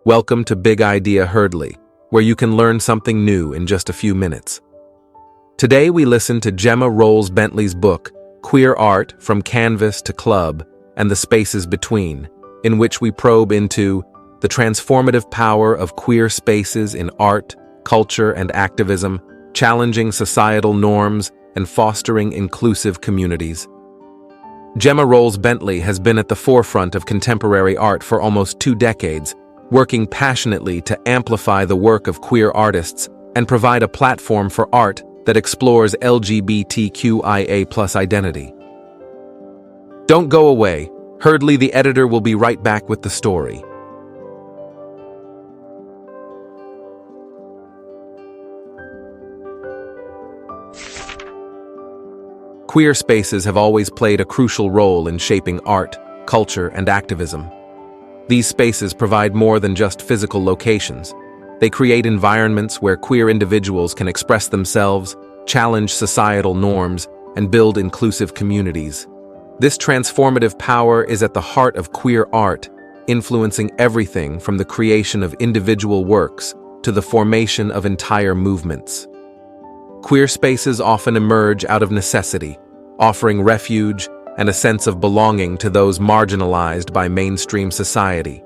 Welcome to Big Idea Hurdley, where you can learn something new in just a few minutes. Today we listen to Gemma Rolls-Bentley's book, Queer Art from Canvas to Club and the Spaces Between, in which we probe into the transformative power of queer spaces in art, culture, and activism, challenging societal norms and fostering inclusive communities. Gemma Rolls-Bentley has been at the forefront of contemporary art for almost 2 decades, working passionately to amplify the work of queer artists and provide a platform for art that explores LGBTQIA+ identity. Don't go away. Hurdley, the editor, will be right back with the story. Queer spaces have always played a crucial role in shaping art, culture, and activism. These spaces provide more than just physical locations. They create environments where queer individuals can express themselves, challenge societal norms, and build inclusive communities. This transformative power is at the heart of queer art, influencing everything from the creation of individual works to the formation of entire movements. Queer spaces often emerge out of necessity, offering refuge and a sense of belonging to those marginalized by mainstream society.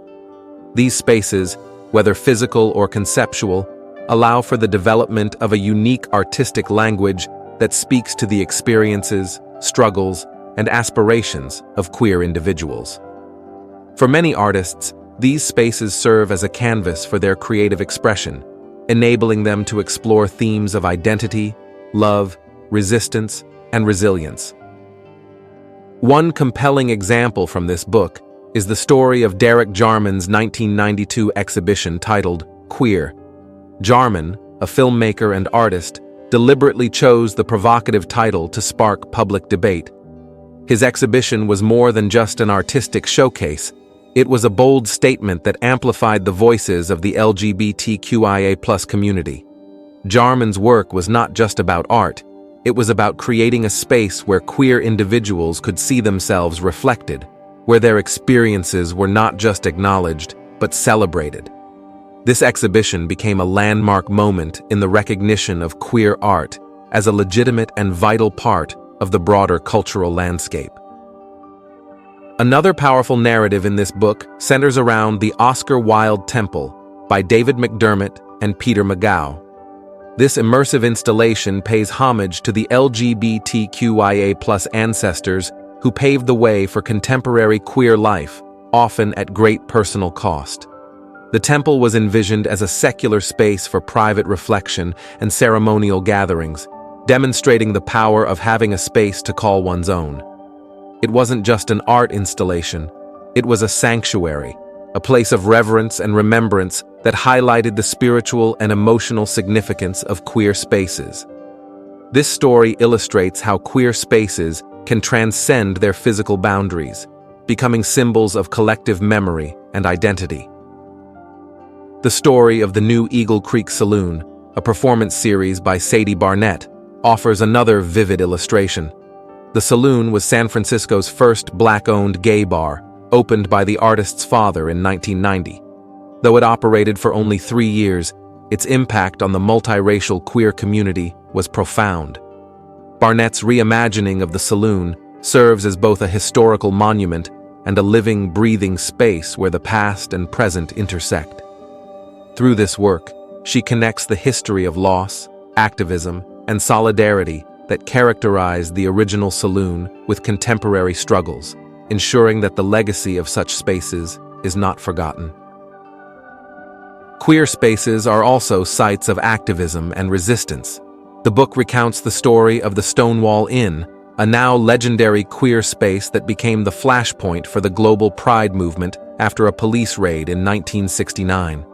These spaces, whether physical or conceptual, allow for the development of a unique artistic language that speaks to the experiences, struggles, and aspirations of queer individuals. For many artists, these spaces serve as a canvas for their creative expression, enabling them to explore themes of identity, love, resistance, and resilience. One compelling example from this book is the story of Derek Jarman's 1992 exhibition titled Queer. Jarman, a filmmaker and artist, deliberately chose the provocative title to spark public debate. His exhibition was more than just an artistic showcase. It was a bold statement that amplified the voices of the LGBTQIA+ community. Jarman's work was not just about art. It was about creating a space where queer individuals could see themselves reflected, where their experiences were not just acknowledged, but celebrated. This exhibition became a landmark moment in the recognition of queer art as a legitimate and vital part of the broader cultural landscape. Another powerful narrative in this book centers around The Oscar Wilde Temple by David McDermott and Peter McGough. This immersive installation pays homage to the LGBTQIA+ ancestors who paved the way for contemporary queer life, often at great personal cost. The temple was envisioned as a secular space for private reflection and ceremonial gatherings, demonstrating the power of having a space to call one's own. It wasn't just an art installation, it was a sanctuary, a place of reverence and remembrance that highlighted the spiritual and emotional significance of queer spaces. This story illustrates how queer spaces can transcend their physical boundaries, becoming symbols of collective memory and identity. The story of the new Eagle Creek Saloon, a performance series by Sadie Barnett, offers another vivid illustration. The saloon was San Francisco's first Black-owned gay bar, opened by the artist's father in 1990. Though it operated for only 3 years, its impact on the multiracial queer community was profound. Barnett's reimagining of the saloon serves as both a historical monument and a living, breathing space where the past and present intersect. Through this work, she connects the history of loss, activism, and solidarity that characterized the original saloon with contemporary struggles, ensuring that the legacy of such spaces is not forgotten. Queer spaces are also sites of activism and resistance. The book recounts the story of the Stonewall Inn, a now legendary queer space that became the flashpoint for the global pride movement after a police raid in 1969.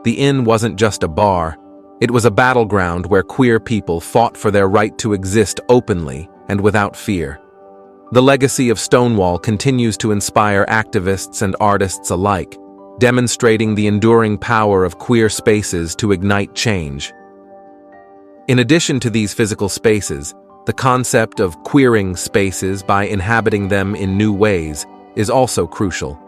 The inn wasn't just a bar, it was a battleground where queer people fought for their right to exist openly and without fear. The legacy of Stonewall continues to inspire activists and artists alike, demonstrating the enduring power of queer spaces to ignite change. In addition to these physical spaces, the concept of queering spaces by inhabiting them in new ways is also crucial.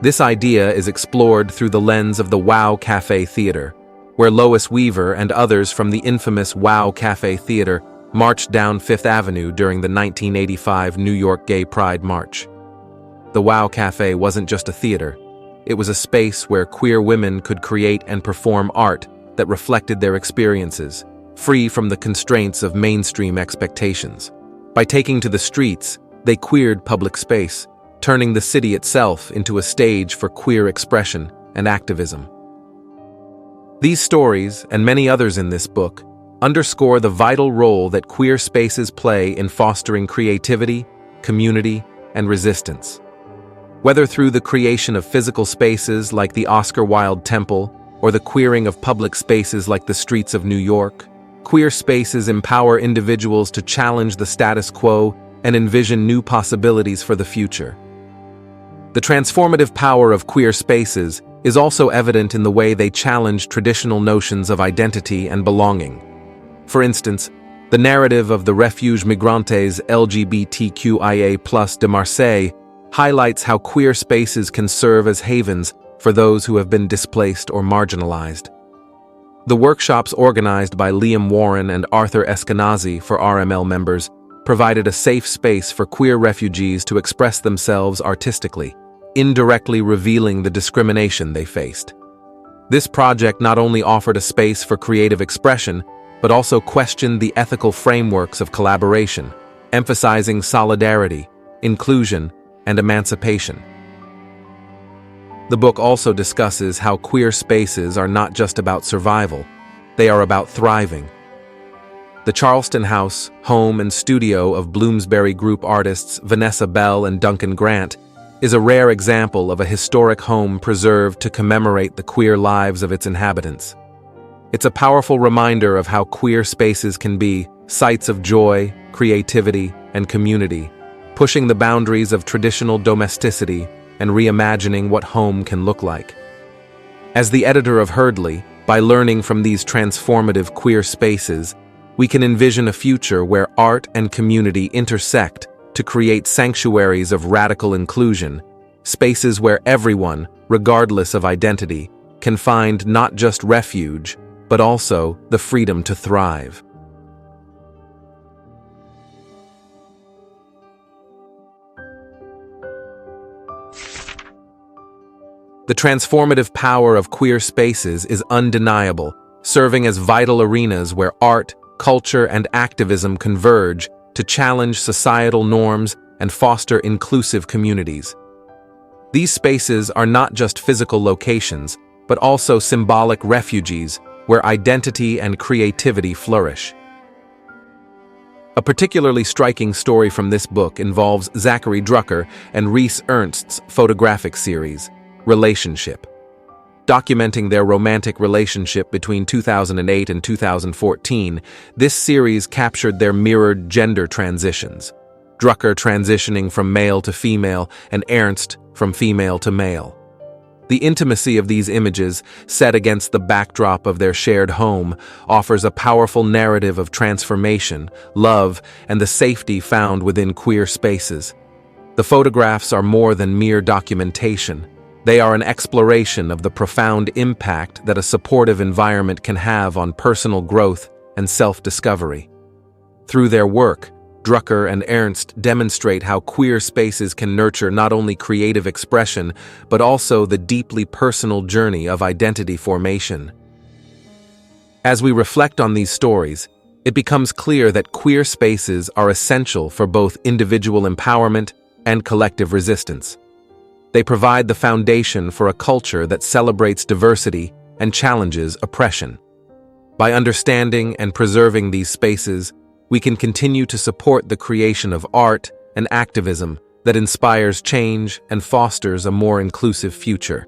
This idea is explored through the lens of the Wow Cafe Theater, where Lois Weaver and others from the infamous Wow Cafe Theater marched down Fifth Avenue during the 1985 New York Gay Pride March. The Wow Cafe wasn't just a theater. It was a space where queer women could create and perform art that reflected their experiences, free from the constraints of mainstream expectations. By taking to the streets, they queered public space, turning the city itself into a stage for queer expression and activism. These stories, and many others in this book, underscore the vital role that queer spaces play in fostering creativity, community, and resistance. Whether through the creation of physical spaces like the Oscar Wilde Temple or the queering of public spaces like the streets of New York, queer spaces empower individuals to challenge the status quo and envision new possibilities for the future. The transformative power of queer spaces is also evident in the way they challenge traditional notions of identity and belonging. For instance, the narrative of the Refuge Migrantes LGBTQIA+ de Marseille highlights how queer spaces can serve as havens for those who have been displaced or marginalized. The workshops organized by Liam Warren and Arthur Eskenazi for RML members provided a safe space for queer refugees to express themselves artistically, indirectly revealing the discrimination they faced. This project not only offered a space for creative expression, but also questioned the ethical frameworks of collaboration, emphasizing solidarity, inclusion, and emancipation. The book also discusses how queer spaces are not just about survival, they are about thriving. The Charleston House, home and studio of Bloomsbury Group artists Vanessa Bell and Duncan Grant, is a rare example of a historic home preserved to commemorate the queer lives of its inhabitants. It's a powerful reminder of how queer spaces can be sites of joy, creativity, and community, pushing the boundaries of traditional domesticity and reimagining what home can look like. As the editor of Herdley, by learning from these transformative queer spaces, we can envision a future where art and community intersect to create sanctuaries of radical inclusion, spaces where everyone, regardless of identity, can find not just refuge, but also the freedom to thrive. The transformative power of queer spaces is undeniable, serving as vital arenas where art, culture, and activism converge to challenge societal norms and foster inclusive communities. These spaces are not just physical locations, but also symbolic refuges where identity and creativity flourish. A particularly striking story from this book involves Zachary Drucker and Rhys Ernst's photographic series, Relationship. Documenting their romantic relationship between 2008 and 2014, this series captured their mirrored gender transitions, Drucker transitioning from male to female and Ernst from female to male. The intimacy of these images, set against the backdrop of their shared home, offers a powerful narrative of transformation, love, and the safety found within queer spaces. The photographs are more than mere documentation. They are an exploration of the profound impact that a supportive environment can have on personal growth and self-discovery. Through their work, Drucker and Ernst demonstrate how queer spaces can nurture not only creative expression, but also the deeply personal journey of identity formation. As we reflect on these stories, it becomes clear that queer spaces are essential for both individual empowerment and collective resistance. They provide the foundation for a culture that celebrates diversity and challenges oppression. By understanding and preserving these spaces, we can continue to support the creation of art and activism that inspires change and fosters a more inclusive future.